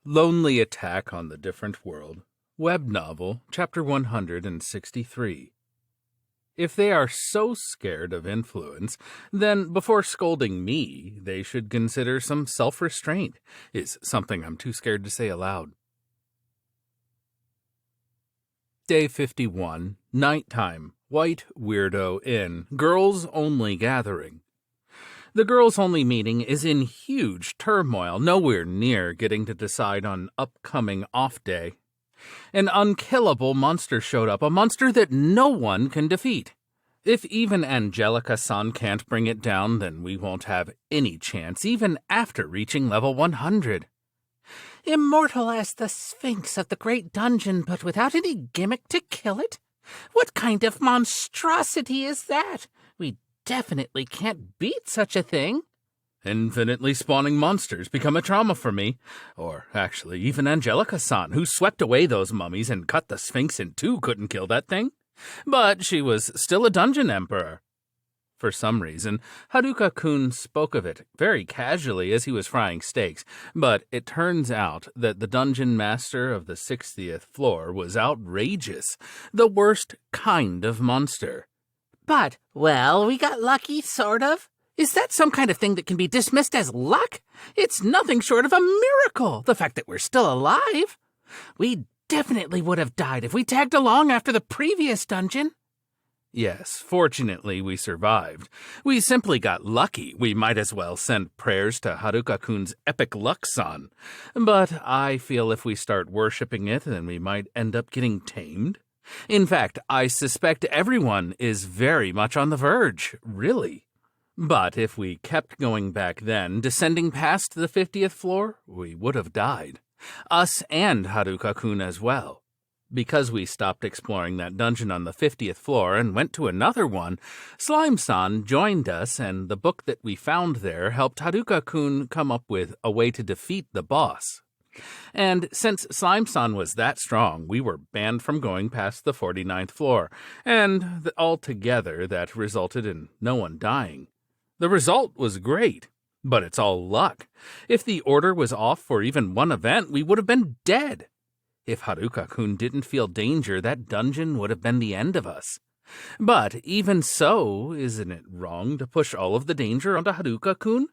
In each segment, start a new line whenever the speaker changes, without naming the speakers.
Lonely Attack on the Different World, Web Novel, Chapter 163. If they are so scared of influence, then before scolding me, they should consider some self-restraint, is something I'm too scared to say aloud. Day 51, Nighttime, White Weirdo Inn, Girls Only Gathering. The girls-only meeting is in huge turmoil, nowhere near getting to decide on upcoming off day. An unkillable monster showed up, a monster that no one can defeat. If even Angelica-san can't bring it down, then we won't have any chance, even after reaching level 100.
Immortal as the Sphinx of the Great Dungeon, but without any gimmick to kill it? What kind of monstrosity is that? We definitely can't beat such a thing.
Infinitely spawning monsters become a trauma for me. Or, actually, even Angelica-san, who swept away those mummies and cut the Sphinx in two, couldn't kill that thing. But she was still a dungeon emperor. For some reason, Haruka-kun spoke of it very casually as he was frying steaks, but it turns out that the dungeon master of the 60th floor was outrageous, the worst kind of monster.
But, well, we got lucky, sort of. Is that some kind of thing that can be dismissed as luck? It's nothing short of a miracle, the fact that we're still alive. We definitely would have died if we tagged along after the previous dungeon.
Yes, fortunately we survived. We simply got lucky. We might as well send prayers to Haruka-kun's epic luck sun. But I feel if we start worshipping it, then we might end up getting tamed. In fact, I suspect everyone is very much on the verge, really. But if we kept going back then, descending past the 50th floor, we would have died. Us and Haruka-kun as well. Because we stopped exploring that dungeon on the 50th floor and went to another one, Slime-san joined us, and the book that we found there helped Haruka-kun come up with a way to defeat the boss. And since Slime-san was that strong, we were banned from going past the 49th floor, and altogether that resulted in no one dying. The result was great, but it's all luck. If the order was off for even one event, we would have been dead. If Haruka-kun didn't feel danger, that dungeon would have been the end of us. But even so, isn't it wrong to push all of the danger onto Haruka-kun?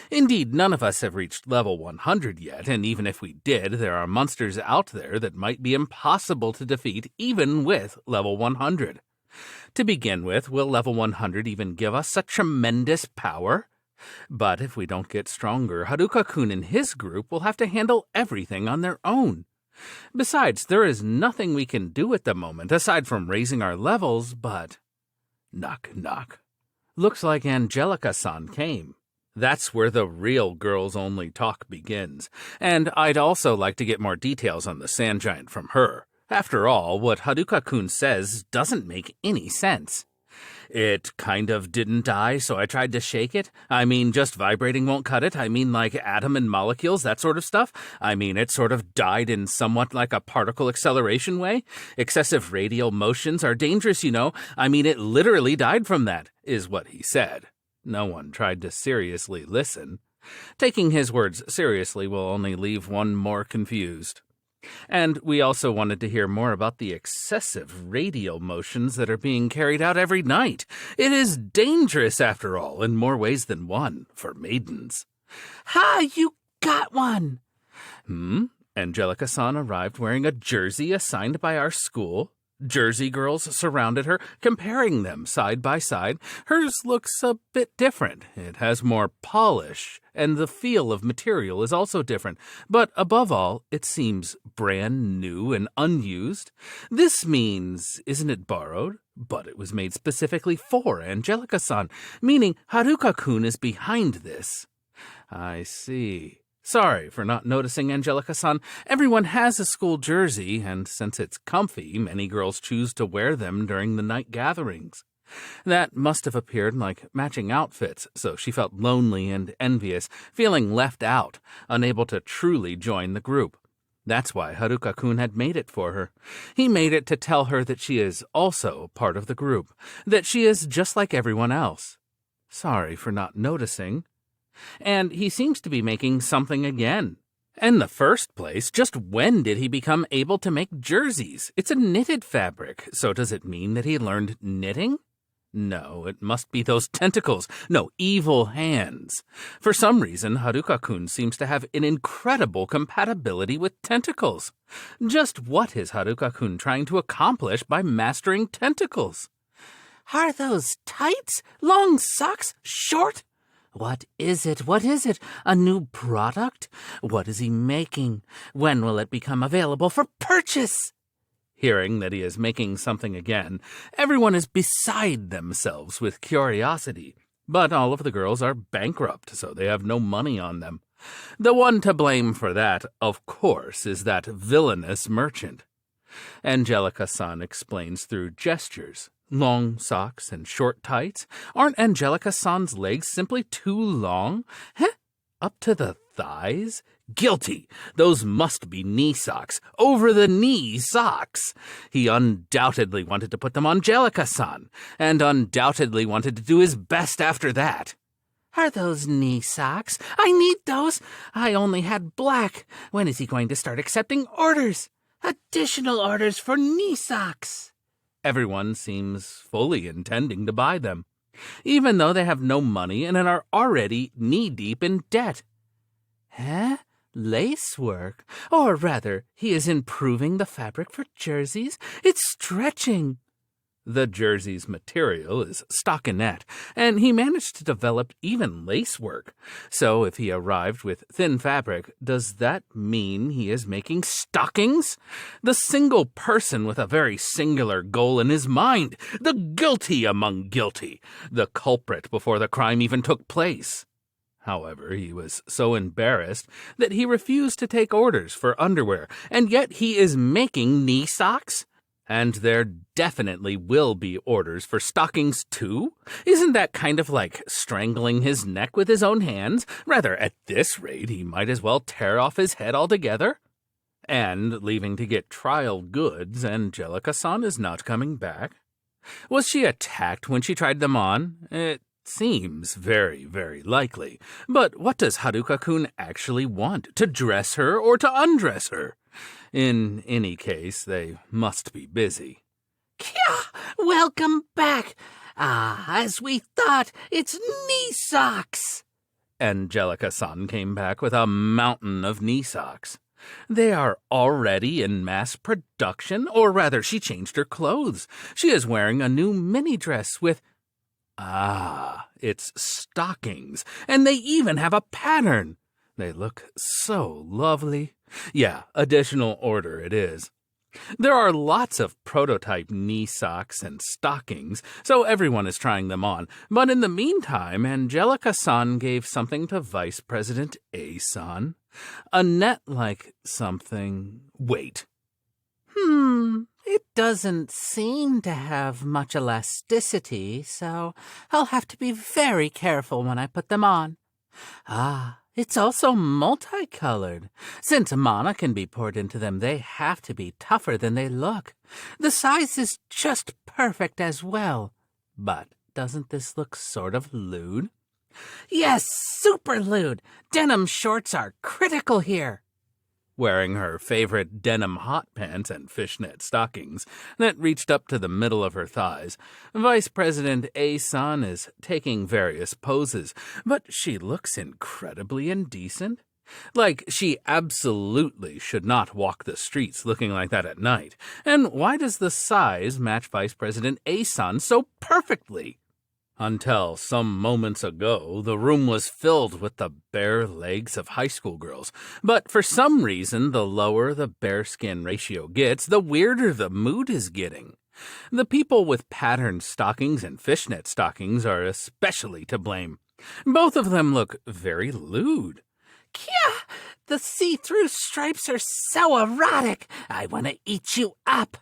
Indeed, none of us have reached level 100 yet, and even if we did, there are monsters out there that might be impossible to defeat even with level 100. To begin with, will level 100 even give us such tremendous power? But if we don't get stronger, Haruka-kun and his group will have to handle everything on their own. Besides, there is nothing we can do at the moment aside from raising our levels, but... Knock, knock. Looks like Angelica-san came. That's where the real girls-only talk begins, and I'd also like to get more details on the sand giant from her. After all, what Haruka-kun says doesn't make any sense. It kind of didn't die, so I tried to shake it. I mean, just vibrating won't cut it. I mean, like atom and molecules, that sort of stuff. I mean, it sort of died in somewhat like a particle acceleration way. Excessive radial motions are dangerous, you know. I mean, it literally died from that, is what he said. No one tried to seriously listen. Taking his words seriously will only leave one more confused. And we also wanted to hear more about the excessive radial motions that are being carried out every night. It is dangerous, after all, in more ways than one, for maidens.
Ha! You got one!
Angelica-san arrived wearing a jersey assigned by our school. Jersey girls surrounded her, comparing them side by side. Hers looks a bit different. It has more polish, and the feel of material is also different. But above all, it seems brand new and unused. This means, isn't it borrowed? But it was made specifically for Angelica-san, meaning Haruka-kun is behind this. I see. Sorry for not noticing, Angelica-san. Everyone has a school jersey, and since it's comfy, many girls choose to wear them during the night gatherings. That must have appeared like matching outfits, so she felt lonely and envious, feeling left out, unable to truly join the group. That's why Haruka-kun had made it for her. He made it to tell her that she is also part of the group, that she is just like everyone else. Sorry for not noticing. And he seems to be making something again. In the first place, just when did he become able to make jerseys? It's a knitted fabric, so does it mean that he learned knitting? No, it must be those tentacles. No, evil hands. For some reason, Haruka-kun seems to have an incredible compatibility with tentacles. Just what is Haruka-kun trying to accomplish by mastering tentacles?
Are those tights? Long socks? Short? What is it? What is it? A new product? What is he making? When will it become available for purchase?
Hearing that he is making something again, everyone is beside themselves with curiosity. But all of the girls are bankrupt, so they have no money on them. The one to blame for that, of course, is that villainous merchant. Angelica-san explains through gestures. Long socks and short tights? Aren't Angelica-san's legs simply too long? Up to the thighs? Guilty! Those must be knee socks. Over-the-knee socks! He undoubtedly wanted to put them on Angelica-san, and undoubtedly wanted to do his best after that.
Are those knee socks? I need those. I only had black. When is he going to start accepting orders? Additional orders for knee socks.
Everyone seems fully intending to buy them, even though they have no money and are already knee-deep in debt. Lacework? Or rather, he is improving the fabric for jerseys. It's stretching. The jersey's material is stockinette, and he managed to develop even lacework. So if he arrived with thin fabric, does that mean he is making stockings? The single person with a very singular goal in his mind, the guilty among guilty, the culprit before the crime even took place. However, he was so embarrassed that he refused to take orders for underwear, and yet he is making knee socks? And there definitely will be orders for stockings, too? Isn't that kind of like strangling his neck with his own hands? Rather, at this rate, he might as well tear off his head altogether. And, leaving to get trial goods, Angelica-san is not coming back. Was she attacked when she tried them on? It seems very, very likely. But what does Haruka-kun actually want? To dress her or to undress her? In any case, they must be busy.
Kya! Welcome back! As we thought, it's knee socks!
Angelica-san came back with a mountain of knee socks. They are already in mass production, or rather, she changed her clothes. She is wearing a new mini-dress with... it's stockings, and they even have a pattern. They look so lovely. Yeah, additional order it is. There are lots of prototype knee socks and stockings, so everyone is trying them on. But in the meantime, Angelica-san gave something to Vice President A-san. A net-like something. Wait.
It doesn't seem to have much elasticity, so I'll have to be very careful when I put them on. It's also multicolored. Since mana can be poured into them, they have to be tougher than they look. The size is just perfect as well. But doesn't this look sort of lewd? Yes, super lewd. Denim shorts are critical here.
Wearing her favorite denim hot pants and fishnet stockings that reached up to the middle of her thighs, Vice President A-san is taking various poses, but she looks incredibly indecent. Like, she absolutely should not walk the streets looking like that at night. And why does the size match Vice President A-san so perfectly? Until some moments ago, the room was filled with the bare legs of high school girls. But for some reason, the lower the bare skin ratio gets, the weirder the mood is getting. The people with patterned stockings and fishnet stockings are especially to blame. Both of them look very lewd.
Kya! The see-through stripes are so erotic. I want to eat you up.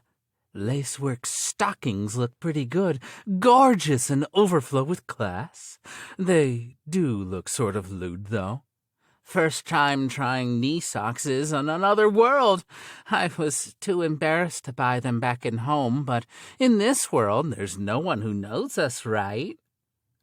Lacework stockings look pretty good, gorgeous and overflow with class. They do look sort of lewd, though.
First time trying knee socks is on another world. I was too embarrassed to buy them back in home, but in this world, there's no one who knows us, right?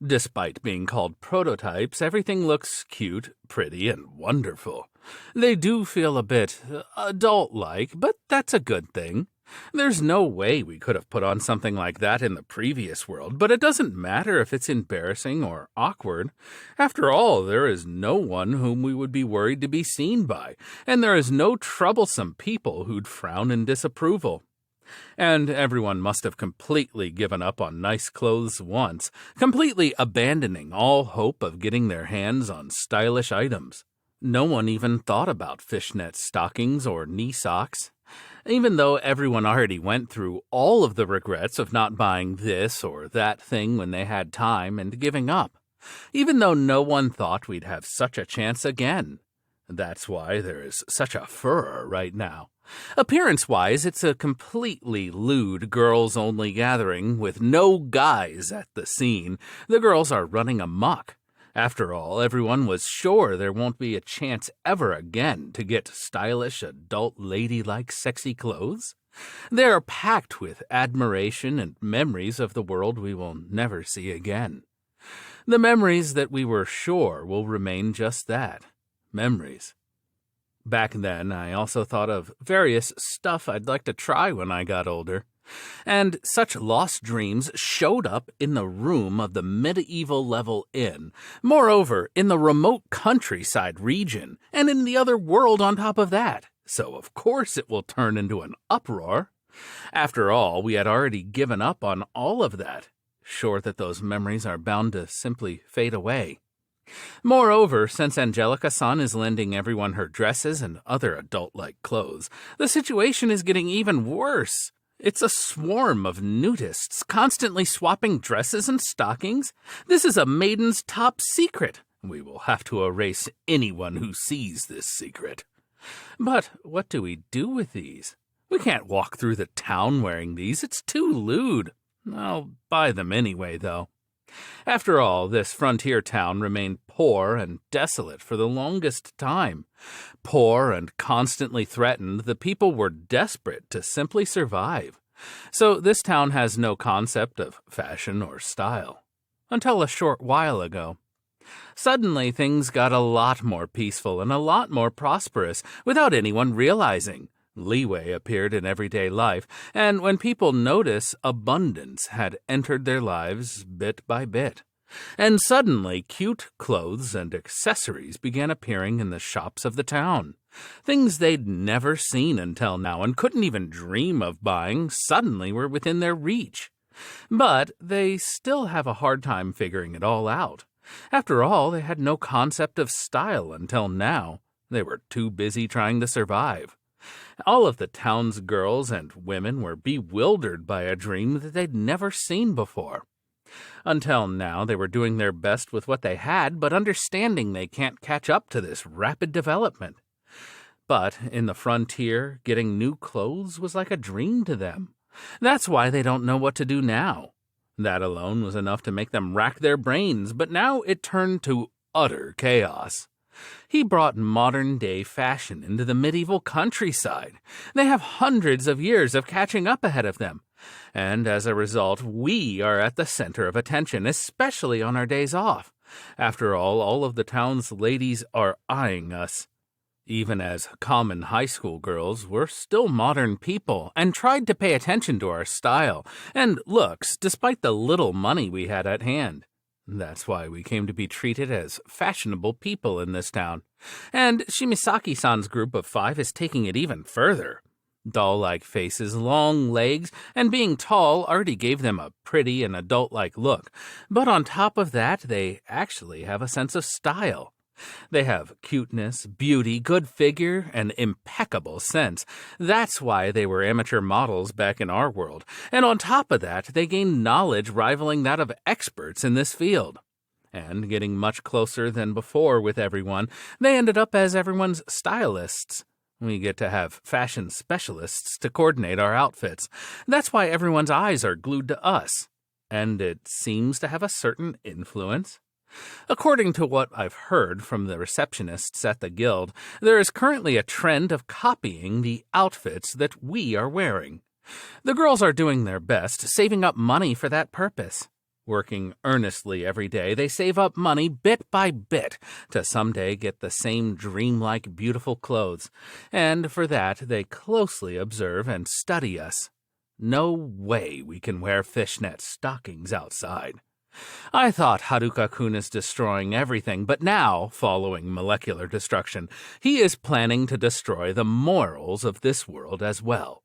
Despite being called prototypes, everything looks cute, pretty, and wonderful. They do feel a bit adult-like, but that's a good thing. There's no way we could have put on something like that in the previous world, but it doesn't matter if it's embarrassing or awkward. After all, there is no one whom we would be worried to be seen by, and there is no troublesome people who'd frown in disapproval. And everyone must have completely given up on nice clothes once, completely abandoning all hope of getting their hands on stylish items. No one even thought about fishnet stockings or knee socks. Even though everyone already went through all of the regrets of not buying this or that thing when they had time and giving up. Even though no one thought we'd have such a chance again. That's why there is such a furor right now. Appearance-wise, it's a completely lewd girls-only gathering with no guys at the scene. The girls are running amok. After all, everyone was sure there won't be a chance ever again to get stylish, adult, ladylike, sexy clothes. They're packed with admiration and memories of the world we will never see again. The memories that we were sure will remain just that, memories. Back then, I also thought of various stuff I'd like to try when I got older. And such lost dreams showed up in the room of the medieval-level inn, moreover, in the remote countryside region, and in the other world on top of that. So of course it will turn into an uproar. After all, we had already given up on all of that, sure that those memories are bound to simply fade away. Moreover, since Angelica-san is lending everyone her dresses and other adult-like clothes, the situation is getting even worse. It's a swarm of nudists constantly swapping dresses and stockings. This is a maiden's top secret. We will have to erase anyone who sees this secret. But what do we do with these? We can't walk through the town wearing these. It's too lewd. I'll buy them anyway, though. After all, this frontier town remained poor and desolate for the longest time. Poor and constantly threatened, the people were desperate to simply survive. So this town has no concept of fashion or style. Until a short while ago. Suddenly, things got a lot more peaceful and a lot more prosperous without anyone realizing. Leeway appeared in everyday life, and when people notice, abundance had entered their lives bit by bit. And suddenly, cute clothes and accessories began appearing in the shops of the town. Things they'd never seen until now and couldn't even dream of buying suddenly were within their reach. But they still have a hard time figuring it all out. After all, they had no concept of style until now. They were too busy trying to survive. All of the town's girls and women were bewildered by a dream that they'd never seen before. Until now, they were doing their best with what they had, but understanding they can't catch up to this rapid development. But in the frontier, getting new clothes was like a dream to them. That's why they don't know what to do now. That alone was enough to make them rack their brains, but now it turned to utter chaos. He brought modern-day fashion into the medieval countryside. They have hundreds of years of catching up ahead of them. And as a result, we are at the center of attention, especially on our days off. After all of the town's ladies are eyeing us. Even as common high school girls, we're still modern people and tried to pay attention to our style and looks despite the little money we had at hand. That's why we came to be treated as fashionable people in this town. And Shimisaki-san's group of 5 is taking it even further. Doll-like faces, long legs, and being tall already gave them a pretty and adult-like look. But on top of that, they actually have a sense of style. They have cuteness, beauty, good figure, and impeccable sense. That's why they were amateur models back in our world. And on top of that, they gained knowledge rivaling that of experts in this field. And getting much closer than before with everyone, they ended up as everyone's stylists. We get to have fashion specialists to coordinate our outfits. That's why everyone's eyes are glued to us. And it seems to have a certain influence. According to what I've heard from the receptionists at the guild, there is currently a trend of copying the outfits that we are wearing. The girls are doing their best, saving up money for that purpose. Working earnestly every day, they save up money bit by bit to someday get the same dreamlike beautiful clothes, and for that they closely observe and study us. No way we can wear fishnet stockings outside. I thought Haruka-kun is destroying everything, but now, following molecular destruction, he is planning to destroy the morals of this world as well.